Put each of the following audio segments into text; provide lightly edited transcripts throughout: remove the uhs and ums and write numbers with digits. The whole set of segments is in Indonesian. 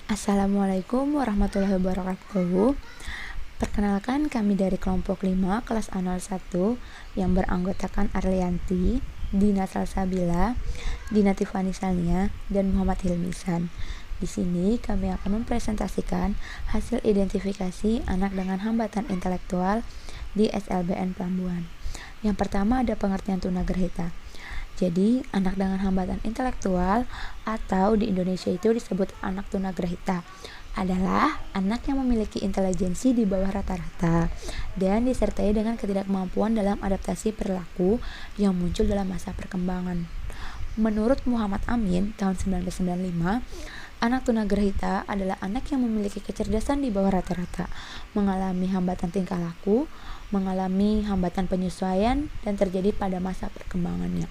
Assalamualaikum warahmatullahi wabarakatuh. Perkenalkan, kami dari kelompok 5 kelas A01 yang beranggotakan Arlianti, Dina Salsabila, Dina Tifani Sania, dan Muhammad Hilmisan. Di sini kami akan mempresentasikan hasil identifikasi anak dengan hambatan intelektual di SLBN Pelambuan. Yang pertama ada pengertian tunagrahita. Jadi, anak dengan hambatan intelektual atau di Indonesia itu disebut anak tunagrahita adalah anak yang memiliki intelijensi di bawah rata-rata dan disertai dengan ketidakmampuan dalam adaptasi perilaku yang muncul dalam masa perkembangan. Menurut Muhammad Amin tahun 1995, anak tunagrahita adalah anak yang memiliki kecerdasan di bawah rata-rata, mengalami hambatan tingkah laku, mengalami hambatan penyesuaian, dan terjadi pada masa perkembangannya.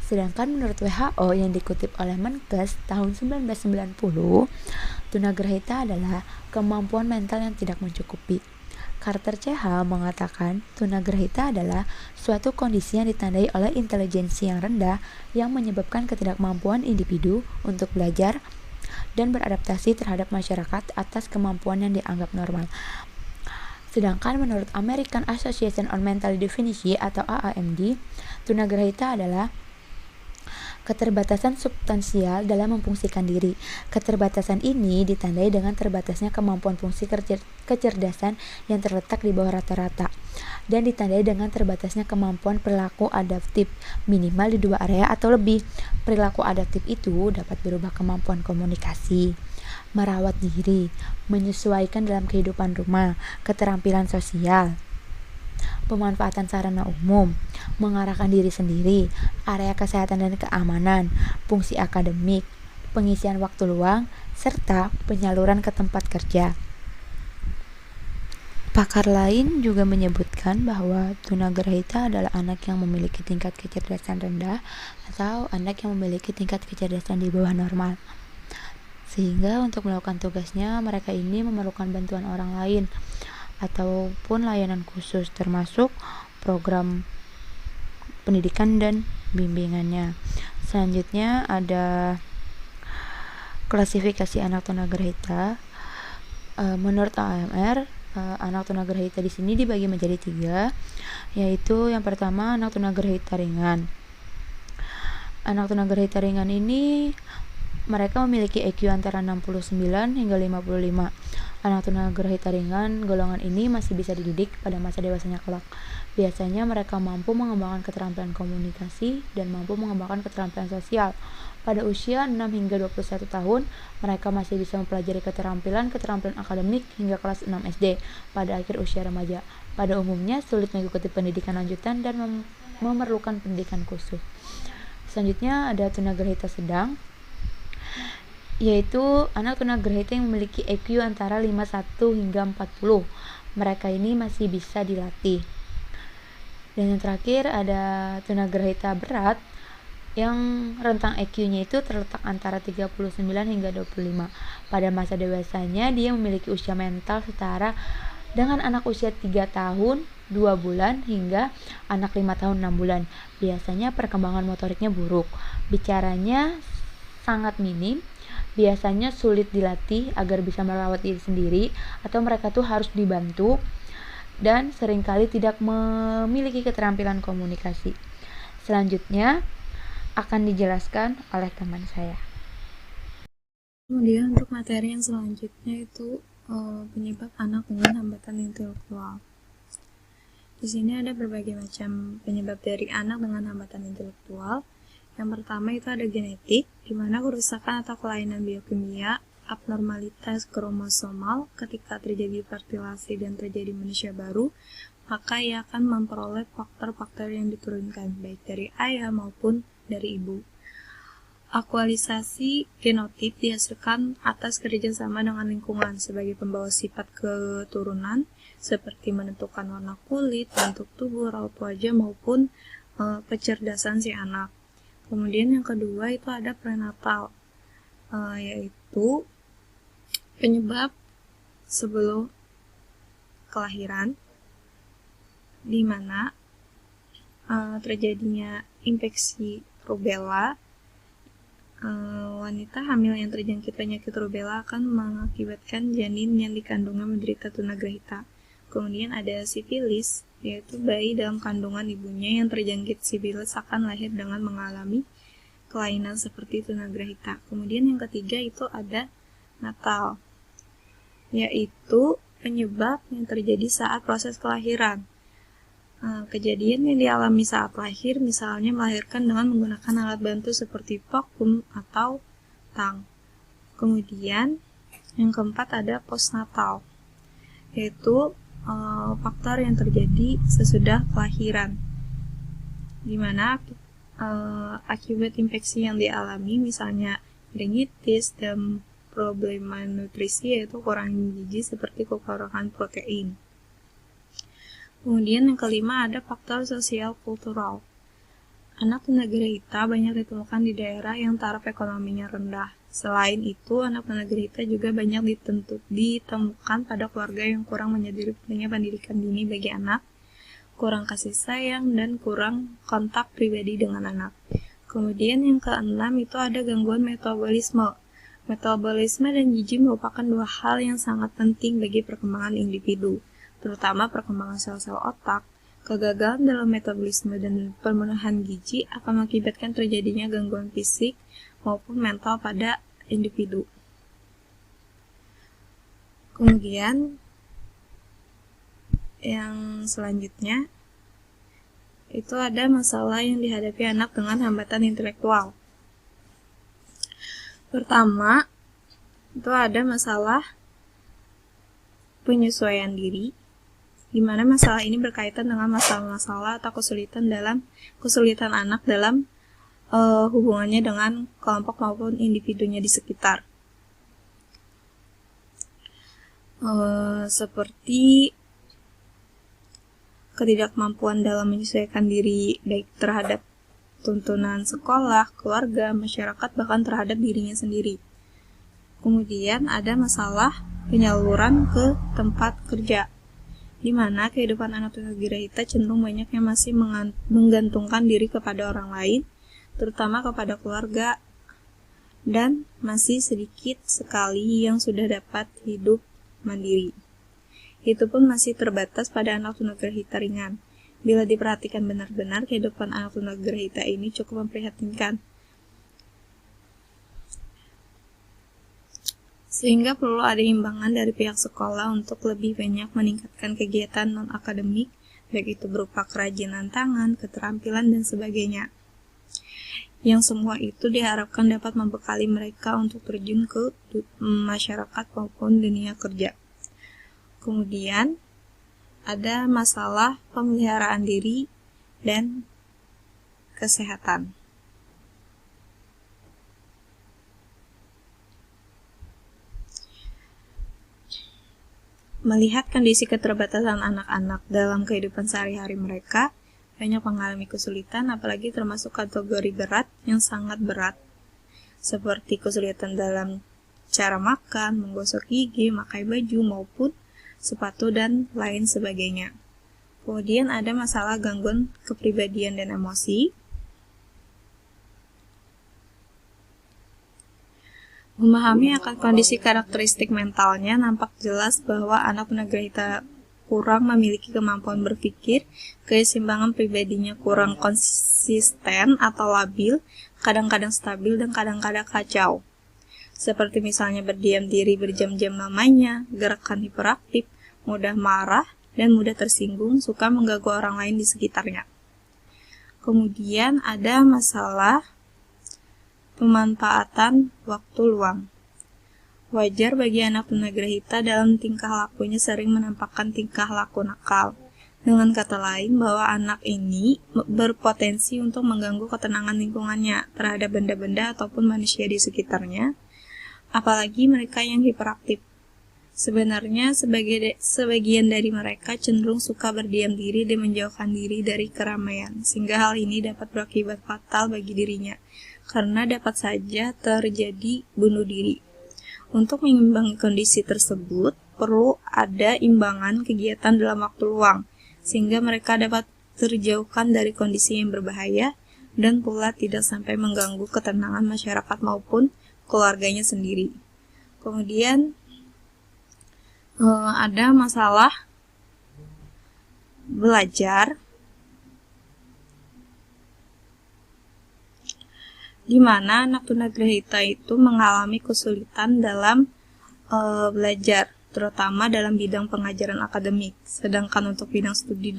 Sedangkan menurut WHO yang dikutip oleh Menkes tahun 1990, tunagrahita adalah kemampuan mental yang tidak mencukupi. Carter CH mengatakan tunagrahita adalah suatu kondisi yang ditandai oleh intelijensi yang rendah yang menyebabkan ketidakmampuan individu untuk belajar dan beradaptasi terhadap masyarakat atas kemampuan yang dianggap normal. Sedangkan menurut American Association on Mental Deficiency atau AAMD, tunagrahita adalah keterbatasan substansial dalam memfungsikan diri. Keterbatasan ini ditandai dengan terbatasnya kemampuan fungsi kecerdasan yang terletak di bawah rata-rata dan ditandai dengan terbatasnya kemampuan perilaku adaptif minimal di 2 area atau lebih. Perilaku adaptif itu dapat berupa kemampuan komunikasi, merawat diri, menyesuaikan dalam kehidupan rumah, keterampilan sosial, pemanfaatan sarana umum, mengarahkan diri sendiri, area kesehatan dan keamanan, fungsi akademik, pengisian waktu luang, serta penyaluran ke tempat kerja. Pakar lain juga menyebutkan bahwa tunagrahita adalah anak yang memiliki tingkat kecerdasan rendah atau anak yang memiliki tingkat kecerdasan di bawah normal. Sehingga untuk melakukan tugasnya mereka ini memerlukan bantuan orang lain ataupun layanan khusus termasuk program pendidikan dan bimbingannya. Selanjutnya ada klasifikasi anak tunagrahita. Menurut AMR, anak tunagrahita di sini dibagi menjadi 3, yaitu yang pertama anak tunagrahita ringan. Anak tunagrahita ringan ini mereka memiliki IQ antara 69 hingga 55. Anak tunagrahita ringan golongan ini masih bisa dididik pada masa dewasanya kelak. Biasanya mereka mampu mengembangkan keterampilan komunikasi dan mampu mengembangkan keterampilan sosial. Pada usia 6 hingga 21 tahun, mereka masih bisa mempelajari keterampilan akademik hingga kelas 6 SD pada akhir usia remaja. Pada umumnya sulit mengikuti pendidikan lanjutan dan memerlukan pendidikan khusus. Selanjutnya ada tunagrahita sedang, yaitu anak tunagrahita yang memiliki IQ antara 51 hingga 40. Mereka ini masih bisa dilatih. Dan yang terakhir ada tunagrahita berat yang rentang IQ-nya itu terletak antara 39 hingga 25. Pada masa dewasanya dia memiliki usia mental setara dengan anak usia 3 tahun 2 bulan hingga anak 5 tahun 6 bulan. Biasanya perkembangan motoriknya buruk, bicaranya sangat minim, biasanya sulit dilatih agar bisa merawat diri sendiri atau mereka tuh harus dibantu dan seringkali tidak memiliki keterampilan komunikasi. Selanjutnya akan dijelaskan oleh teman saya. Kemudian untuk materi yang selanjutnya itu penyebab anak dengan hambatan intelektual. Di sini ada berbagai macam penyebab dari anak dengan hambatan intelektual. Yang pertama itu ada genetik, di mana kerusakan atau kelainan biokimia, abnormalitas kromosomal ketika terjadi fertilasi dan terjadi manusia baru, maka ia akan memperoleh faktor-faktor yang diturunkan baik dari ayah maupun dari ibu. Aktualisasi genotip dihasilkan atas kerjasama dengan lingkungan sebagai pembawa sifat keturunan seperti menentukan warna kulit, bentuk tubuh, raut wajah maupun kecerdasan si anak. Kemudian yang kedua itu ada prenatal, yaitu penyebab sebelum kelahiran, di mana terjadinya infeksi rubella wanita hamil yang terjangkit penyakit rubella akan mengakibatkan janin yang dikandungnya menderita tunagrahita. Kemudian ada sifilis, yaitu bayi dalam kandungan ibunya yang terjangkit sifilis akan lahir dengan mengalami kelainan seperti tunagrahita. Kemudian yang ketiga itu ada natal, yaitu penyebab yang terjadi saat proses kelahiran. Kejadian yang dialami saat lahir, misalnya melahirkan dengan menggunakan alat bantu seperti vakum atau tang. Kemudian yang keempat ada postnatal, yaitu faktor yang terjadi sesudah kelahiran, di mana akibat infeksi yang dialami, misalnya meningitis dan problema nutrisi, yaitu kurang gizi seperti kekurangan protein. Kemudian yang kelima ada faktor sosial kultural. Anak tunagrahita banyak ditemukan di daerah yang taraf ekonominya rendah. Selain itu, anak tunagrahita juga banyak ditemukan pada keluarga yang kurang menyadari pentingnya pendidikan dini bagi anak, kurang kasih sayang, dan kurang kontak pribadi dengan anak. Kemudian yang keenam itu ada gangguan metabolisme. Metabolisme dan gizi merupakan dua hal yang sangat penting bagi perkembangan individu, terutama perkembangan sel-sel otak. Kegagalan dalam metabolisme dan pemenuhan gizi akan mengakibatkan terjadinya gangguan fisik maupun mental pada individu. Kemudian yang selanjutnya itu ada masalah yang dihadapi anak dengan hambatan intelektual. Pertama, itu ada masalah penyesuaian diri, di mana masalah ini berkaitan dengan masalah-masalah atau kesulitan anak dalam hubungannya dengan kelompok maupun individunya di sekitar. Seperti ketidakmampuan dalam menyesuaikan diri baik terhadap tuntunan sekolah, keluarga, masyarakat, bahkan terhadap dirinya sendiri. Kemudian ada masalah penyaluran ke tempat kerja, di mana kehidupan anak tunagrahita cenderung banyak yang masih menggantungkan diri kepada orang lain, terutama kepada keluarga, dan masih sedikit sekali yang sudah dapat hidup mandiri. Itu pun masih terbatas pada anak tunagrahita ringan. Bila diperhatikan benar-benar, kehidupan anak tunagrahita ini cukup memprihatinkan, sehingga perlu ada imbangan dari pihak sekolah untuk lebih banyak meningkatkan kegiatan non-akademik, baik itu berupa kerajinan tangan, keterampilan, dan sebagainya. Yang semua itu diharapkan dapat membekali mereka untuk terjun ke masyarakat maupun dunia kerja. Kemudian, ada masalah pemeliharaan diri dan kesehatan. Melihat kondisi keterbatasan anak-anak dalam kehidupan sehari-hari mereka, banyak mengalami kesulitan, apalagi termasuk kategori berat yang sangat berat, seperti kesulitan dalam cara makan, menggosok gigi, memakai baju, maupun sepatu, dan lain sebagainya. Kemudian ada masalah gangguan kepribadian dan emosi. Memahami akan kondisi karakteristik mentalnya, nampak jelas bahwa anak tunagrahita kurang memiliki kemampuan berpikir, keseimbangan pribadinya kurang konsisten atau labil, kadang-kadang stabil dan kadang-kadang kacau. Seperti misalnya berdiam diri berjam-jam lamanya, gerakan hiperaktif, mudah marah, dan mudah tersinggung, suka mengganggu orang lain di sekitarnya. Kemudian ada masalah pemanfaatan waktu luang. Wajar bagi anak tunagrahita dalam tingkah lakunya sering menampakkan tingkah laku nakal. Dengan kata lain, bahwa anak ini berpotensi untuk mengganggu ketenangan lingkungannya terhadap benda-benda ataupun manusia di sekitarnya, apalagi mereka yang hiperaktif. Sebenarnya, sebagian dari mereka cenderung suka berdiam diri dan menjauhkan diri dari keramaian, sehingga hal ini dapat berakibat fatal bagi dirinya, karena dapat saja terjadi bunuh diri. Untuk mengimbangi kondisi tersebut, perlu ada imbangan kegiatan dalam waktu luang, sehingga mereka dapat terjauhkan dari kondisi yang berbahaya, dan pula tidak sampai mengganggu ketenangan masyarakat maupun keluarganya sendiri. Kemudian ada masalah belajar, di mana anak tunagrahita itu mengalami kesulitan dalam belajar, terutama dalam bidang pengajaran akademik. Sedangkan untuk bidang studi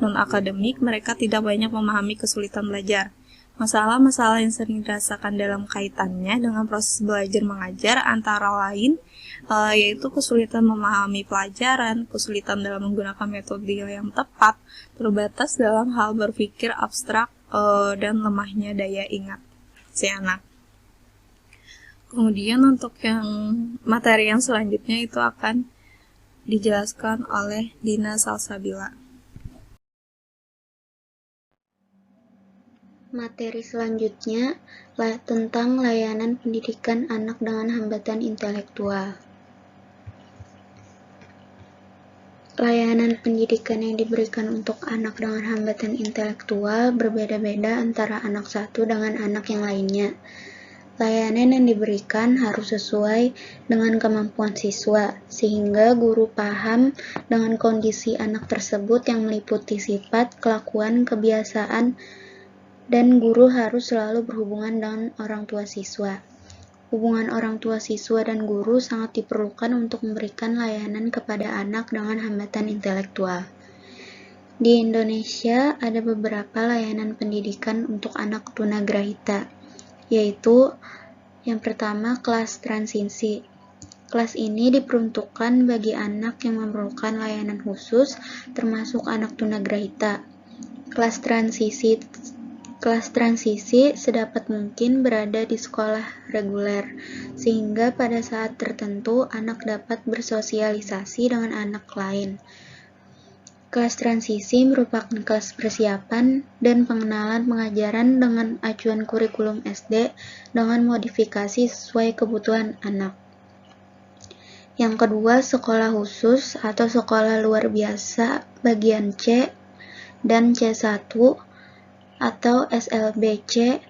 non-akademik, mereka tidak banyak memahami kesulitan belajar. Masalah-masalah yang sering dirasakan dalam kaitannya dengan proses belajar mengajar antara lain yaitu kesulitan memahami pelajaran, kesulitan dalam menggunakan metode yang tepat, terbatas dalam hal berpikir abstrak, dan lemahnya daya ingat si anak. Kemudian untuk yang materi yang selanjutnya itu akan dijelaskan oleh Dina Salsabila. Materi selanjutnya tentang layanan pendidikan anak dengan hambatan intelektual. Layanan pendidikan yang diberikan untuk anak dengan hambatan intelektual berbeda-beda antara anak satu dengan anak yang lainnya. Layanan yang diberikan harus sesuai dengan kemampuan siswa, sehingga guru paham dengan kondisi anak tersebut yang meliputi sifat, kelakuan, kebiasaan, dan guru harus selalu berhubungan dengan orang tua siswa. Hubungan orang tua siswa dan guru sangat diperlukan untuk memberikan layanan kepada anak dengan hambatan intelektual. Di Indonesia ada beberapa layanan pendidikan untuk anak tunagrahita, yaitu yang pertama kelas transisi. Kelas ini diperuntukkan bagi anak yang memerlukan layanan khusus, termasuk anak tunagrahita. Kelas transisi sedapat mungkin berada di sekolah reguler, sehingga pada saat tertentu anak dapat bersosialisasi dengan anak lain. Kelas transisi merupakan kelas persiapan dan pengenalan pengajaran dengan acuan kurikulum SD dengan modifikasi sesuai kebutuhan anak. Yang kedua, sekolah khusus atau sekolah luar biasa bagian C dan C1 atau SLBC.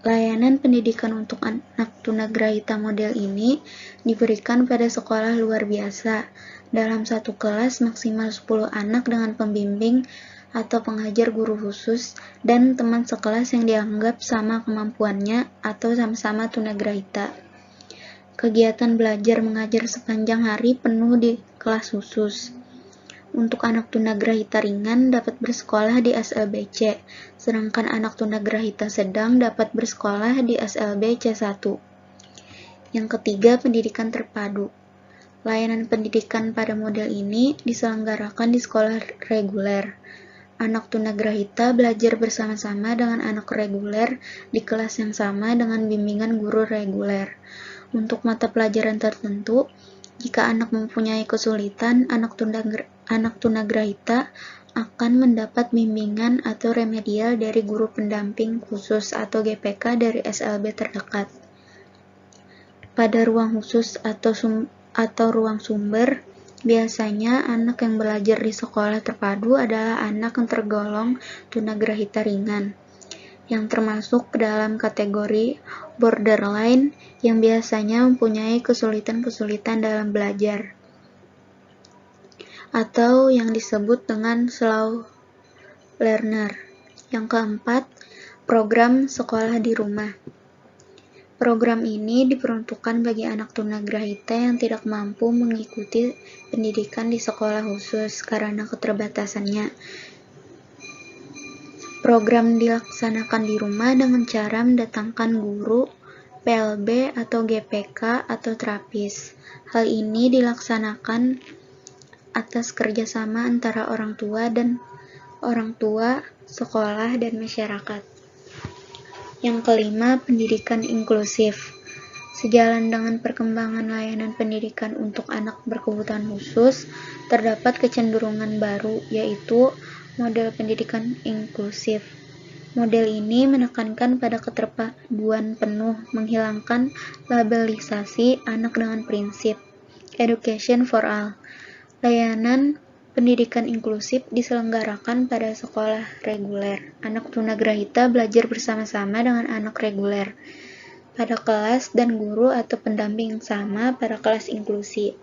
Layanan pendidikan untuk anak tunagrahita model ini diberikan pada sekolah luar biasa. Dalam satu kelas maksimal 10 anak dengan pembimbing atau pengajar guru khusus dan teman sekelas yang dianggap sama kemampuannya atau sama-sama tunagrahita. Kegiatan belajar mengajar sepanjang hari penuh di kelas khusus. Untuk anak tunagrahita ringan dapat bersekolah di SLBC, sedangkan anak tunagrahita sedang dapat bersekolah di SLB C1. Yang ketiga, pendidikan terpadu. Layanan pendidikan pada model ini diselenggarakan di sekolah reguler. Anak tunagrahita belajar bersama-sama dengan anak reguler di kelas yang sama dengan bimbingan guru reguler. Untuk mata pelajaran tertentu, jika anak mempunyai kesulitan, anak tunagrahita akan mendapat bimbingan atau remedial dari guru pendamping khusus atau GPK dari SLB terdekat. Pada ruang khusus atau ruang sumber, biasanya anak yang belajar di sekolah terpadu adalah anak yang tergolong tunagrahita ringan, yang termasuk dalam kategori borderline yang biasanya mempunyai kesulitan-kesulitan dalam belajar, atau yang disebut dengan slow learner. Yang keempat, program sekolah di rumah. Program ini diperuntukkan bagi anak tunagrahita yang tidak mampu mengikuti pendidikan di sekolah khusus karena keterbatasannya. Program dilaksanakan di rumah dengan cara mendatangkan guru, PLB atau GPK atau terapis. Hal ini dilaksanakan atas kerjasama antara orang tua, sekolah, dan masyarakat. Yang kelima, pendidikan inklusif. Sejalan dengan perkembangan layanan pendidikan untuk anak berkebutuhan khusus, terdapat kecenderungan baru, yaitu model pendidikan inklusif. Model ini menekankan pada keterpaduan penuh, menghilangkan labelisasi anak dengan prinsip education for all. Layanan Pendidikan inklusif diselenggarakan pada sekolah reguler. Anak tunagrahita belajar bersama-sama dengan anak reguler pada kelas dan guru atau pendamping sama pada kelas inklusi.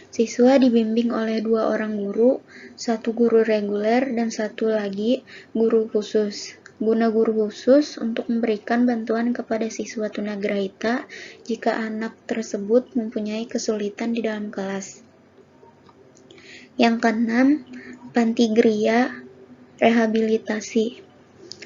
Siswa dibimbing oleh 2 orang guru, 1 guru reguler dan 1 lagi guru khusus. Guna guru khusus untuk memberikan bantuan kepada siswa tunagrahita jika anak tersebut mempunyai kesulitan di dalam kelas. Yang keenam, panti gria rehabilitasi.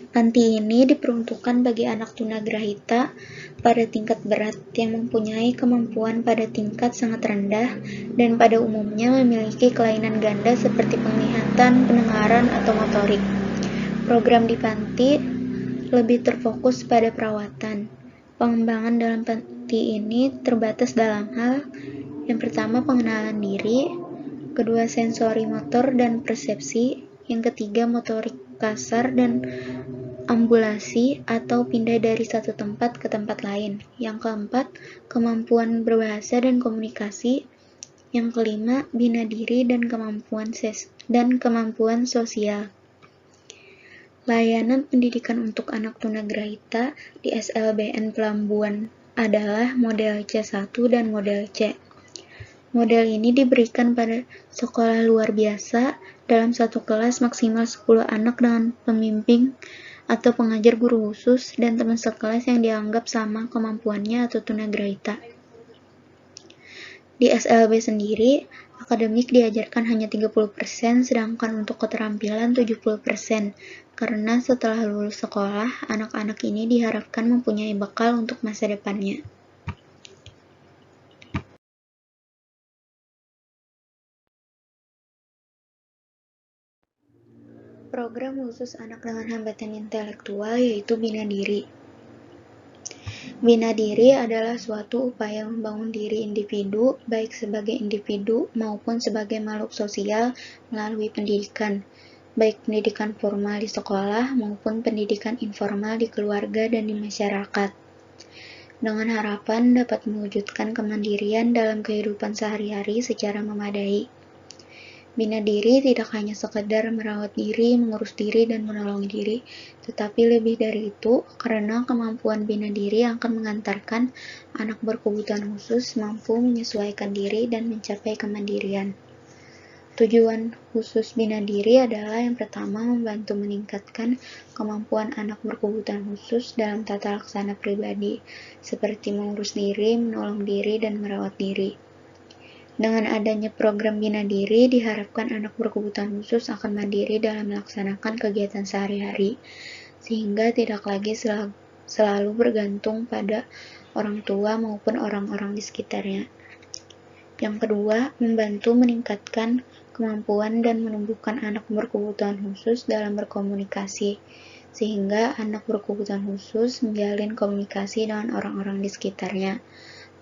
Panti ini diperuntukkan bagi anak tunagrahita pada tingkat berat yang mempunyai kemampuan pada tingkat sangat rendah dan pada umumnya memiliki kelainan ganda seperti penglihatan, pendengaran, atau motorik. Program di panti lebih terfokus pada perawatan. Pengembangan dalam panti ini terbatas dalam hal yang pertama pengenalan diri, kedua sensori motor dan persepsi, yang ketiga motorik kasar dan ambulasi atau pindah dari satu tempat ke tempat lain, yang keempat kemampuan berbahasa dan komunikasi, yang kelima bina diri dan kemampuan sosial. Layanan pendidikan untuk anak tunagrahita di SLBN Pelambuan adalah model C1 dan model C. Model ini diberikan pada sekolah luar biasa dalam satu kelas maksimal 10 anak dengan pembimbing atau pengajar guru khusus dan teman sekelas yang dianggap sama kemampuannya atau tunagrahita. Di SLB sendiri, akademik diajarkan hanya 30%, sedangkan untuk keterampilan 70%, karena setelah lulus sekolah, anak-anak ini diharapkan mempunyai bekal untuk masa depannya. Program khusus anak dengan hambatan intelektual yaitu Bina Diri. Bina diri adalah suatu upaya membangun diri individu, baik sebagai individu maupun sebagai makhluk sosial melalui pendidikan, baik pendidikan formal di sekolah maupun pendidikan informal di keluarga dan di masyarakat. Dengan harapan dapat mewujudkan kemandirian dalam kehidupan sehari-hari secara memadai. Bina diri tidak hanya sekedar merawat diri, mengurus diri, dan menolong diri, tetapi lebih dari itu, karena kemampuan bina diri akan mengantarkan anak berkebutuhan khusus mampu menyesuaikan diri dan mencapai kemandirian. Tujuan khusus bina diri adalah yang pertama membantu meningkatkan kemampuan anak berkebutuhan khusus dalam tata laksana pribadi, seperti mengurus diri, menolong diri, dan merawat diri. Dengan adanya program Bina Diri, diharapkan anak berkebutuhan khusus akan mandiri dalam melaksanakan kegiatan sehari-hari, sehingga tidak lagi selalu bergantung pada orang tua maupun orang-orang di sekitarnya. Yang kedua, membantu meningkatkan kemampuan dan menumbuhkan anak berkebutuhan khusus dalam berkomunikasi, sehingga anak berkebutuhan khusus menjalin komunikasi dengan orang-orang di sekitarnya,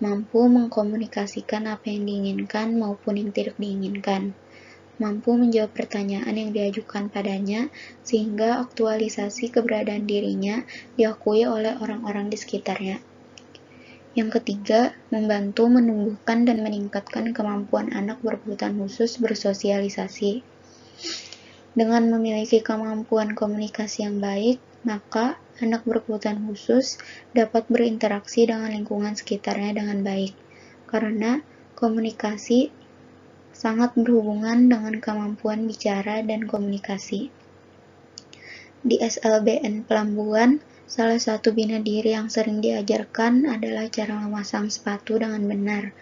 mampu mengkomunikasikan apa yang diinginkan maupun yang tidak diinginkan, mampu menjawab pertanyaan yang diajukan padanya sehingga aktualisasi keberadaan dirinya diakui oleh orang-orang di sekitarnya. Yang ketiga, membantu menumbuhkan dan meningkatkan kemampuan anak berkebutuhan khusus bersosialisasi. Dengan memiliki kemampuan komunikasi yang baik, maka anak berkebutuhan khusus dapat berinteraksi dengan lingkungan sekitarnya dengan baik, karena komunikasi sangat berhubungan dengan kemampuan bicara dan komunikasi. Di SLBN Pelambuan, salah satu bina diri yang sering diajarkan adalah cara memasang sepatu dengan benar,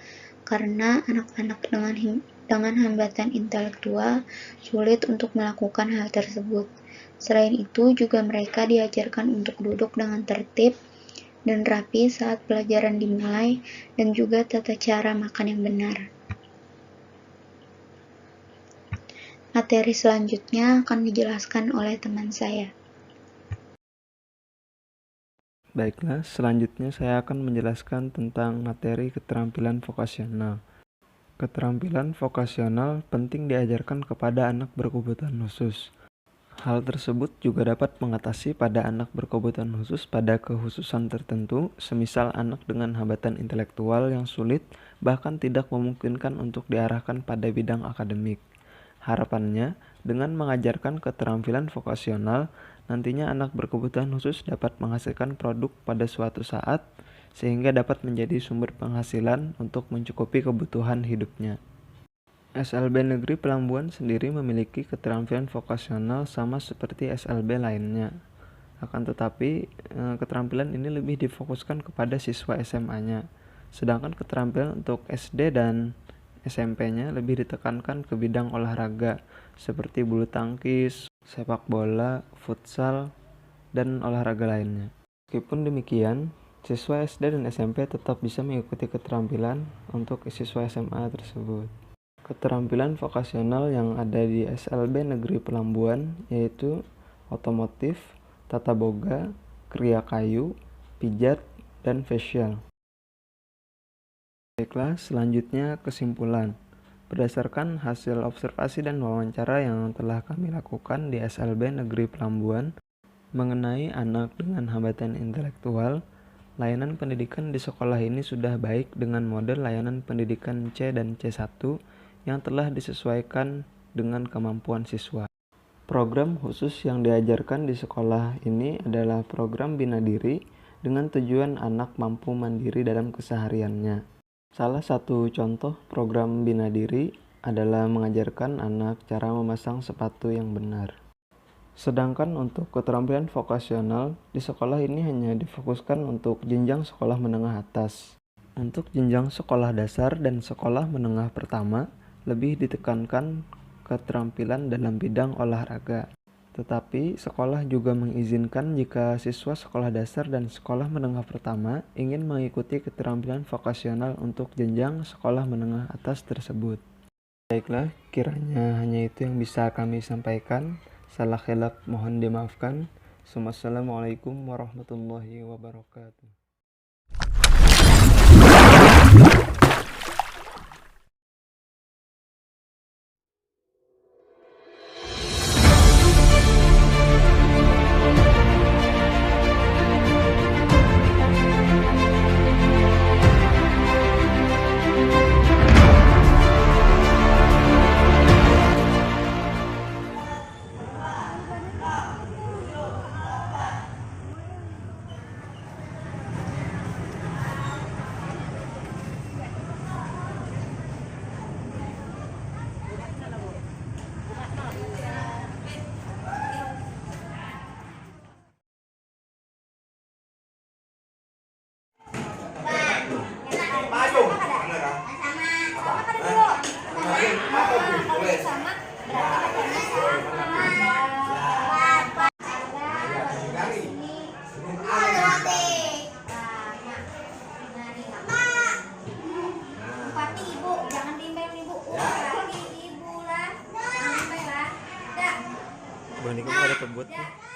karena anak-anak dengan hambatan intelektual sulit untuk melakukan hal tersebut. Selain itu, juga mereka diajarkan untuk duduk dengan tertib dan rapi saat pelajaran dimulai, dan juga tata cara makan yang benar. Materi selanjutnya akan dijelaskan oleh teman saya. Baiklah, selanjutnya saya akan menjelaskan tentang materi keterampilan vokasional. Keterampilan vokasional penting diajarkan kepada anak berkebutuhan khusus. Hal tersebut juga dapat mengatasi pada anak berkebutuhan khusus pada kekhususan tertentu, semisal anak dengan hambatan intelektual yang sulit bahkan tidak memungkinkan untuk diarahkan pada bidang akademik. Harapannya, dengan mengajarkan keterampilan vokasional, nantinya anak berkebutuhan khusus dapat menghasilkan produk pada suatu saat, sehingga dapat menjadi sumber penghasilan untuk mencukupi kebutuhan hidupnya. SLB Negeri Pelambuan sendiri memiliki keterampilan vokasional sama seperti SLB lainnya. Akan tetapi, keterampilan ini lebih difokuskan kepada siswa SMA-nya. Sedangkan keterampilan untuk SD dan SMP-nya lebih ditekankan ke bidang olahraga seperti bulu tangkis, sepak bola, futsal, dan olahraga lainnya. Meskipun demikian, siswa SD dan SMP tetap bisa mengikuti keterampilan untuk siswa SMA tersebut. Keterampilan vokasional yang ada di SLB Negeri Pelambuan yaitu otomotif, tata boga, kriya kayu, pijat, dan facial. Baiklah, selanjutnya kesimpulan. Berdasarkan hasil observasi dan wawancara yang telah kami lakukan di SLB Negeri Pelambuan mengenai anak dengan hambatan intelektual, layanan pendidikan di sekolah ini sudah baik dengan model layanan pendidikan C dan C1 yang telah disesuaikan dengan kemampuan siswa. Program khusus yang diajarkan di sekolah ini adalah program Bina Diri dengan tujuan anak mampu mandiri dalam kesehariannya. Salah satu contoh program Bina Diri adalah mengajarkan anak cara memasang sepatu yang benar. Sedangkan untuk keterampilan vokasional di sekolah ini hanya difokuskan untuk jenjang sekolah menengah atas. Untuk jenjang sekolah dasar dan sekolah menengah pertama, lebih ditekankan keterampilan dalam bidang olahraga. Tetapi sekolah juga mengizinkan jika siswa sekolah dasar dan sekolah menengah pertama ingin mengikuti keterampilan vokasional untuk jenjang sekolah menengah atas tersebut. Baiklah, kiranya hanya itu yang bisa kami sampaikan. Salah khilaf mohon dimaafkan. Wassalamualaikum warahmatullahi wabarakatuh. Boneka ada kebut nih.